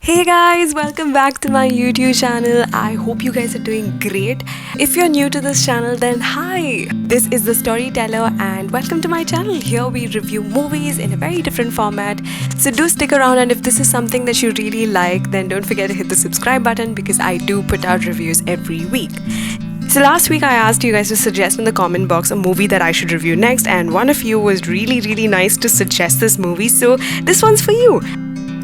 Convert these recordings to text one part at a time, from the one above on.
Hey guys, welcome back to my YouTube channel. I hope you guys are doing great. If you're new to this channel, then hi! This is the Storyteller and welcome to my channel. Here we review movies in a very different format. So do stick around, and if this is something that you really like, then don't forget to hit the subscribe button because I do put out reviews every week. So last week I asked you guys to suggest in the comment box a movie that I should review next, and one of you was really nice to suggest this movie, so this one's for you.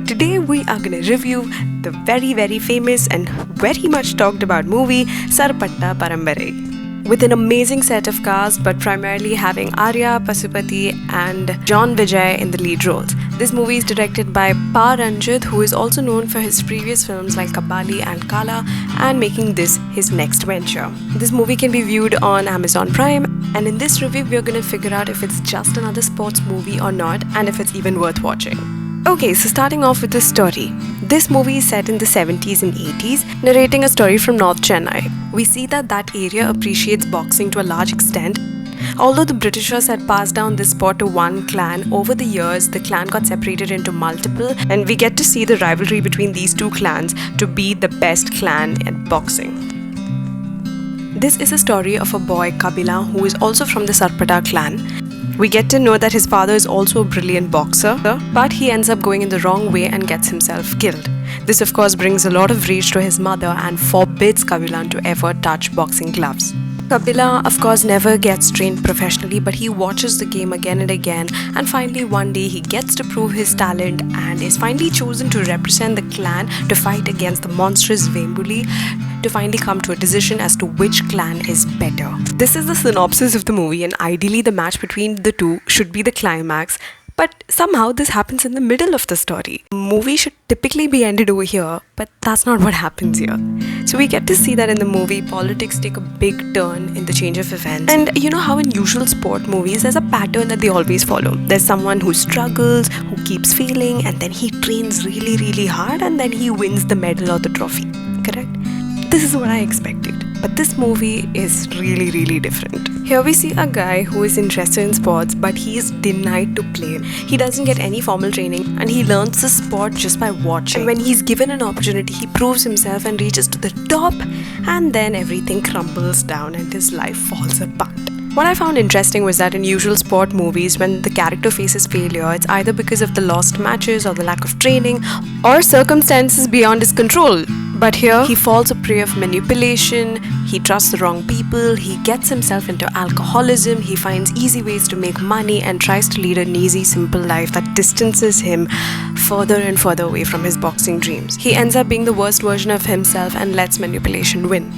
Today we are going to review the very famous and very much talked about movie Sarpatta Parambarai. With an amazing set of cast, but primarily having Arya, Pasupathy and John Vijay in the lead roles. This movie is directed by Pa Ranjith, who is also known for his previous films like Kabali and Kala, and making this his next venture. This movie can be viewed on Amazon Prime, and in this review we are going to figure out if it's just another sports movie or not, and if it's even worth watching. Okay, so starting off with the story. This movie is set in the 70s and 80s, narrating a story from North Chennai. We see that area appreciates boxing to a large extent. Although the Britishers had passed down this sport to one clan, over the years the clan got separated into multiple, and we get to see the rivalry between these two clans to be the best clan at boxing. This is a story of a boy, Kabila, who is also from the Sarpatta clan. We get to know that his father is also a brilliant boxer, but he ends up going in the wrong way and gets himself killed. This of course brings a lot of rage to his mother and forbids Kabilan to ever touch boxing gloves. Kabila of course never gets trained professionally, but he watches the game again and again, and finally one day he gets to prove his talent and is finally chosen to represent the clan to fight against the monstrous Vembuli, to finally come to a decision as to which clan is better. This is the synopsis of the movie, and ideally the match between the two should be the climax, but somehow this happens in the middle of the story. The movie should typically be ended over here, but that's not what happens here. So we get to see that in the movie, politics take a big turn in the change of events. And you know how in usual sport movies, there's a pattern that they always follow. There's someone who struggles, who keeps failing, and then he trains really hard, and then he wins the medal or the trophy. Correct? This is what I expected. But this movie is really different. Here we see a guy who is interested in sports, but he is denied to play. He doesn't get any formal training, and he learns the sport just by watching. And when he's given an opportunity, he proves himself and reaches to the top, and then everything crumbles down and his life falls apart. What I found interesting was that in usual sport movies, when the character faces failure, it's either because of the lost matches or the lack of training or circumstances beyond his control. But here, he falls a prey of manipulation, he trusts the wrong people, he gets himself into alcoholism, he finds easy ways to make money and tries to lead an easy, simple life that distances him further and further away from his boxing dreams. He ends up being the worst version of himself and lets manipulation win.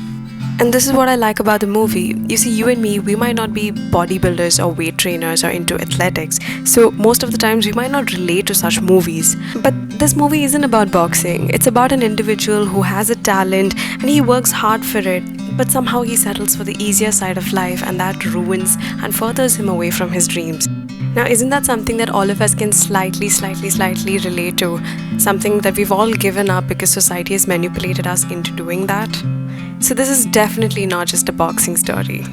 And this is what I like about the movie. You see, you and me, we might not be bodybuilders or weight trainers or into athletics, so most of the times we might not relate to such movies. But this movie isn't about boxing. It's about an individual who has a talent and he works hard for it, but somehow he settles for the easier side of life, and that ruins and furthers him away from his dreams. Now, isn't that something that all of us can slightly relate to? Something that we've all given up because society has manipulated us into doing that? So this is definitely not just a boxing story.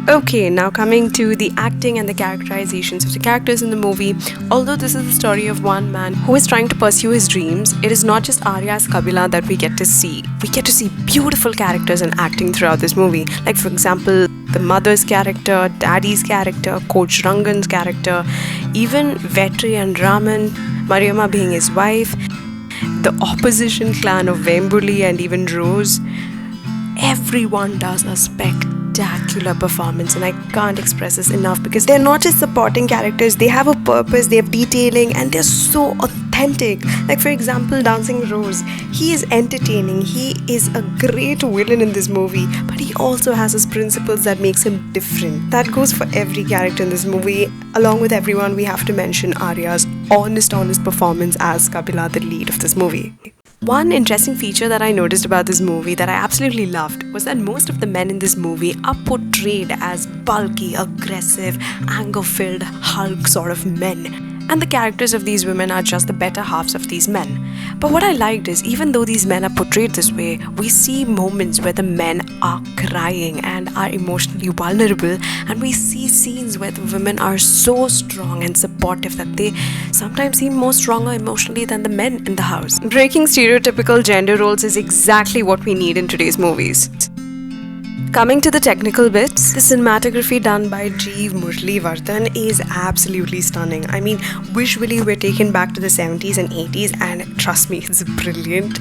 Okay, now coming to the acting and the characterizations of the characters in the movie. Although this is the story of one man who is trying to pursue his dreams, it is not just Arya's Kabila that we get to see. We get to see beautiful characters and acting throughout this movie. Like for example, the mother's character, daddy's character, Coach Rangan's character, even Vetri and Raman, Mariamma being his wife, the opposition clan of Vembuli, and even Rose. Everyone does a spectacular performance, and I can't express this enough because they're not just supporting characters, they have a purpose, they have detailing, and they're so authentic. Like for example, Dancing Rose, he is entertaining, he is a great villain in this movie, but he also has his principles that makes him different. That goes for every character in this movie. Along with everyone, we have to mention Arya's honest performance as Kabila, the lead of this movie. One interesting feature that I noticed about this movie that I absolutely loved was that most of the men in this movie are portrayed as bulky, aggressive, anger-filled Hulk sort of men. And the characters of these women are just the better halves of these men. But what I liked is, even though these men are portrayed this way, we see moments where the men are crying and are emotionally vulnerable, and we see scenes where the women are so strong and supportive that they sometimes seem more stronger emotionally than the men in the house. Breaking stereotypical gender roles is exactly what we need in today's movies. Coming to the technical bits, the cinematography done by G. Muralivardhan is absolutely stunning. I mean, visually we're taken back to the 70s and 80s, and trust me, it's brilliant.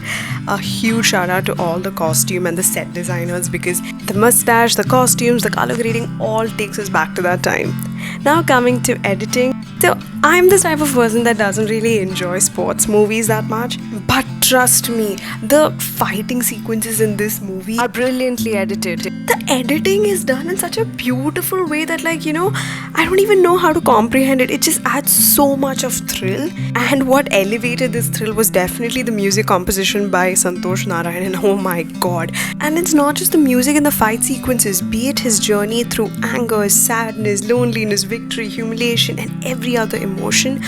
A huge shout out to all the costume and the set designers, because the mustache, the costumes, the color grading all takes us back to that time. Now coming to editing, so I'm this type of person that doesn't really enjoy sports movies that much, but trust me, the fighting sequences in this movie are brilliantly edited. The editing is done in such a beautiful way that, like, I don't even know how to comprehend it. It just adds so much of thrill, and what elevated this thrill was definitely the music composition by Santosh Narayanan. Oh my god. And it's not just the music in the fight sequences, be it his journey through anger, sadness, loneliness, victory, humiliation, and every other emotion,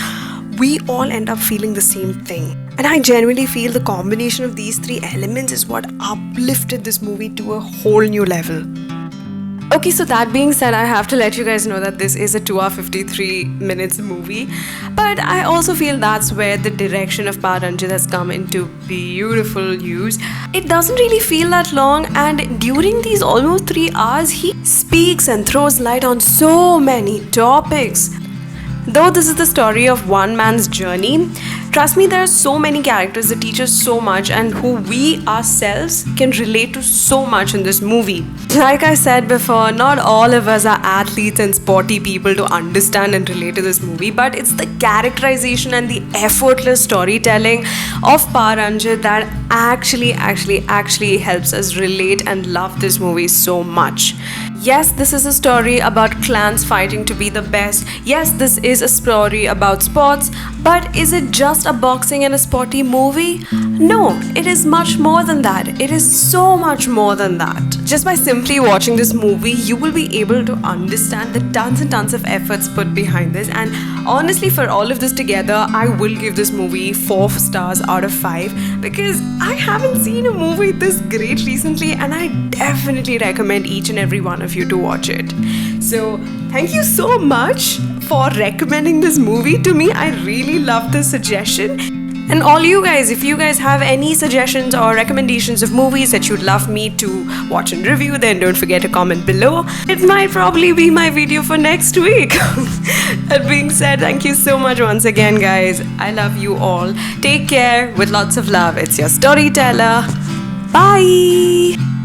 we all end up feeling the same thing. And I genuinely feel the combination of these three elements is what uplifted this movie to a whole new level. Okay, so that being said, I have to let you guys know that this is a 2 hour 53 minutes movie. But I also feel that's where the direction of Pa Ranjith has come into beautiful use. It doesn't really feel that long, and during these almost 3 hours, he speaks and throws light on so many topics. Though this is the story of one man's journey, trust me, there are so many characters that teach us so much and who we ourselves can relate to so much in this movie. Like I said before, not all of us are athletes and sporty people to understand and relate to this movie, but it's the characterization and the effortless storytelling of Pa Ranjith that actually helps us relate and love this movie so much. Yes, this is a story about clans fighting to be the best. Yes, this is a story about sports, but is it just a boxing and a sporty movie? No, it is much more than that. It is so much more than that. Just by simply watching this movie, you will be able to understand the tons and tons of efforts put behind this. And honestly, for all of this together, I will give this movie 4 stars out of 5, because I haven't seen a movie this great recently, and I definitely recommend each and every one of you to watch it. So thank you so much for recommending this movie to me. I really love this suggestion. And all you guys, if you guys have any suggestions or recommendations of movies that you'd love me to watch and review, then don't forget to comment below. It might probably be my video for next week. That being said, thank you so much once again, guys. I love you all. Take care with lots of love. It's your Storyteller. Bye.